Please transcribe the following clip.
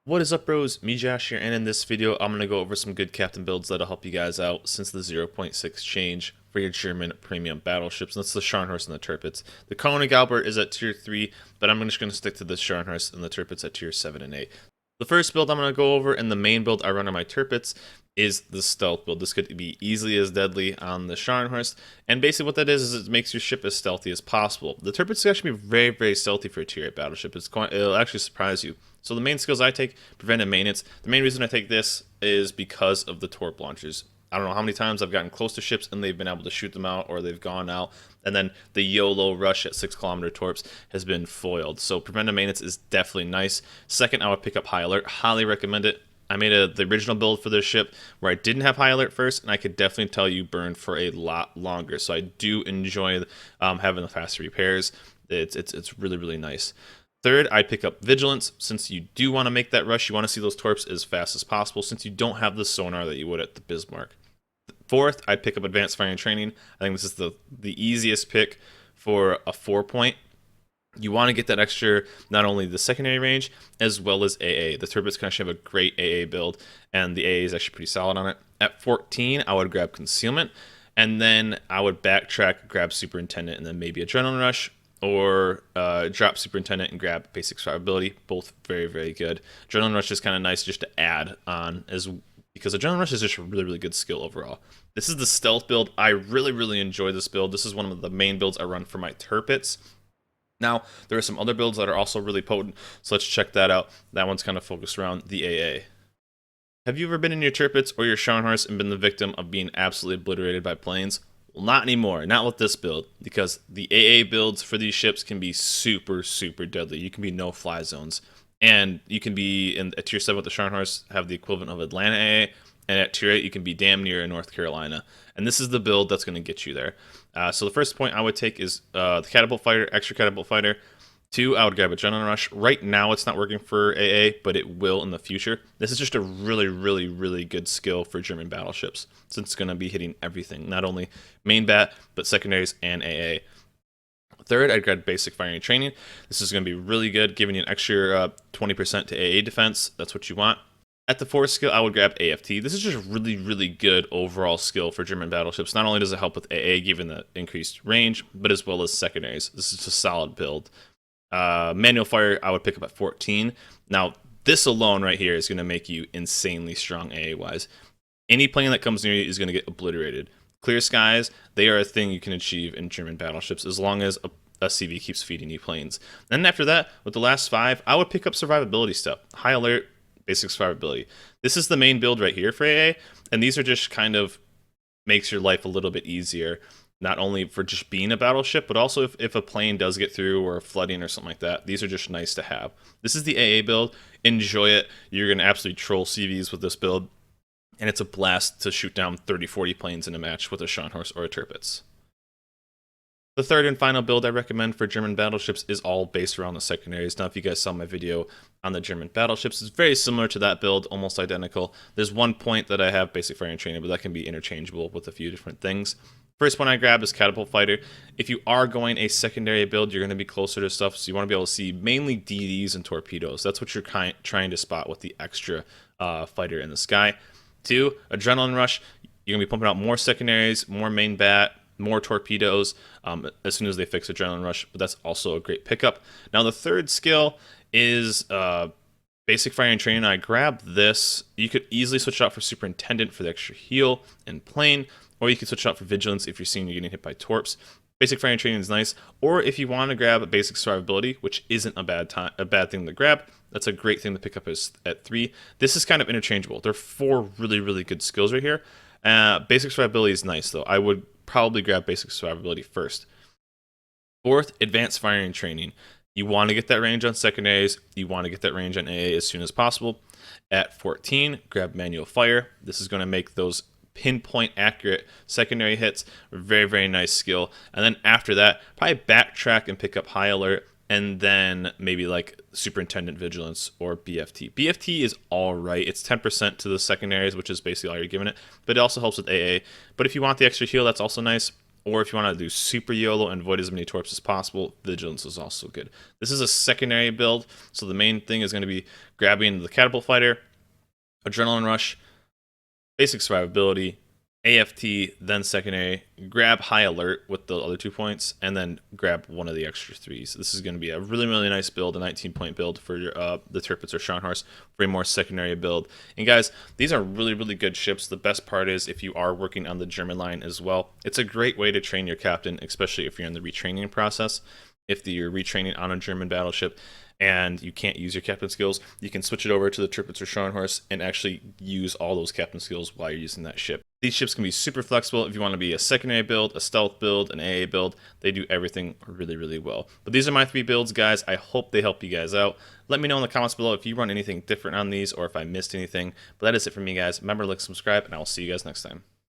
What is up, bros? Me, Josh here, and in this video, I'm going to go over some good captain builds that'll help you guys out since the 0.6 change for your German premium battleships. And that's the Scharnhorst and the Tirpitz. The Koenig Albert is at tier 3, but I'm just going to stick to the Scharnhorst and the Tirpitz at tier 7 and 8. The first build I'm going to go over, and the main build I run on my Tirpitz, is the stealth build. This could be easily as deadly on the Scharnhorst, and basically what that is it makes your ship as stealthy as possible. The Tirpitz is actually very, very stealthy for a tier 8 battleship. It'll actually surprise you. So the main skills I take, Preventive Maintenance. The main reason I take this is because of the torp launchers. I don't know how many times I've gotten close to ships and they've been able to shoot them out, or they've gone out, and then the YOLO rush at 6 km torps has been foiled. So Preventive Maintenance is definitely nice. Second, I would pick up High Alert. Highly recommend it. I made the original build for this ship where I didn't have High Alert first, and I could definitely tell you burn for a lot longer. So I do enjoy having the faster repairs. It's really, really nice. Third, I'd pick up Vigilance. Since you do want to make that rush, you want to see those torps as fast as possible since you don't have the sonar that you would at the Bismarck. Fourth, I'd pick up Advanced Firing Training. I think this is the easiest pick for a 4-point. You want to get that extra, not only the secondary range, as well as AA. The Tirpitz can actually have a great AA build, and the AA is actually pretty solid on it. At 14, I would grab Concealment, and then I would backtrack, grab Superintendent, and then maybe Adrenaline Rush, or drop Superintendent and grab Basic Survivability. Both very, very good. Adrenaline Rush is kind of nice just to add on, because Adrenaline Rush is just a really, really good skill overall. This is the stealth build. I really, really enjoy this build. This is one of the main builds I run for my Tirpitz. Now, there are some other builds that are also really potent, so let's check that out. That one's kind of focused around the AA. Have you ever been in your Tirpitz or your Scharnhorst and been the victim of being absolutely obliterated by planes? Well, not anymore. Not with this build, because the AA builds for these ships can be super, super deadly. You can be no-fly zones, and you can be at tier 7 with the Scharnhorst, have the equivalent of Atlanta AA, and at tier 8 you can be damn near in North Carolina. And this is the build that's going to get you there. So the first point I would take is the Catapult Fighter, Extra Catapult Fighter. 2, I would grab Adrenaline Rush. Right now it's not working for AA, but it will in the future. This is just a really, really, really good skill for German battleships, since it's going to be hitting everything, not only main bat, but secondaries and AA. Third, I'd grab Basic Firing Training. This is going to be really good, giving you an extra 20% to AA defense. That's what you want. At the 4th skill, I would grab AFT. This is just a really, really good overall skill for German battleships. Not only does it help with AA, given the increased range, but as well as secondaries. This is a solid build. Manual Fire, I would pick up at 14. Now, this alone right here is going to make you insanely strong AA-wise. Any plane that comes near you is going to get obliterated. Clear skies, they are a thing you can achieve in German battleships as long as a CV keeps feeding you planes. And then after that, with the last 5, I would pick up survivability stuff. High Alert, Basic Survivability. This is the main build right here for AA, and these are just kind of makes your life a little bit easier, not only for just being a battleship, but also if a plane does get through or flooding or something like that. These are just nice to have. This is the AA build. Enjoy it. You're going to absolutely troll CVs with this build, and it's a blast to shoot down 30-40 planes in a match with a Scharnhorst or a Tirpitz. The third and final build I recommend for German battleships is all based around the secondaries. Now, if you guys saw my video on the German battleships, it's very similar to that build, almost identical. There's one point that I have Basic Firing Training, but that can be interchangeable with a few different things. First one I grab is Catapult Fighter. If you are going a secondary build, you're going to be closer to stuff, so you want to be able to see mainly DDs and torpedoes. That's what you're trying to spot with the extra fighter in the sky. 2, Adrenaline Rush. You're going to be pumping out more secondaries, more main bat, more torpedoes as soon as they fix Adrenaline Rush, but that's also a great pickup. Now, the third skill is Basic Firing Training. I grabbed this. You could easily switch out for Superintendent for the extra heal and plane, or you could switch out for Vigilance if you're seeing you're getting hit by torps. Basic Firing Training is nice, or if you want to grab a Basic Survivability, which isn't a bad thing to grab, that's a great thing to pick up at 3. This is kind of interchangeable. There are 4 really, really good skills right here. Basic Survivability is nice, though. I would probably grab Basic Survivability first. 4th, Advanced Firing Training. You want to get that range on secondaries. You want to get that range on AA as soon as possible. At 14, grab Manual Fire. This is going to make those pinpoint accurate secondary hits a very, very nice skill. And then after that, probably backtrack and pick up High Alert, and then maybe like Superintendent Vigilance or BFT. BFT is all right. It's 10% to the secondaries, which is basically all you're giving it, but it also helps with AA. But if you want the extra heal, that's also nice. or if you want to do super YOLO and avoid as many torps as possible, Vigilance is also good. This is a secondary build, so the main thing is going to be grabbing the catapult fighter, adrenaline rush, basic survivability, AFT, then secondary, grab high alert with the other 2 points, and then grab one of the extra 3s. This is going to be a really, really nice build, a 19-point build for your, the Tirpitz or Scharnhorst for a more secondary build. And guys, these are really, really good ships. The best part is if you are working on the German line as well, it's a great way to train your captain, especially if you're in the retraining process. If you're retraining on a German battleship and you can't use your captain skills, you can switch it over to the Tirpitz or Scharnhorst and actually use all those captain skills while you're using that ship. These ships can be super flexible if you want to be a secondary build, a stealth build, an AA build. They do everything really, really well. But these are my 3 builds, guys. I hope they help you guys out. Let me know in the comments below if you run anything different on these or if I missed anything. But that is it for me, guys. Remember to like, subscribe, and I will see you guys next time.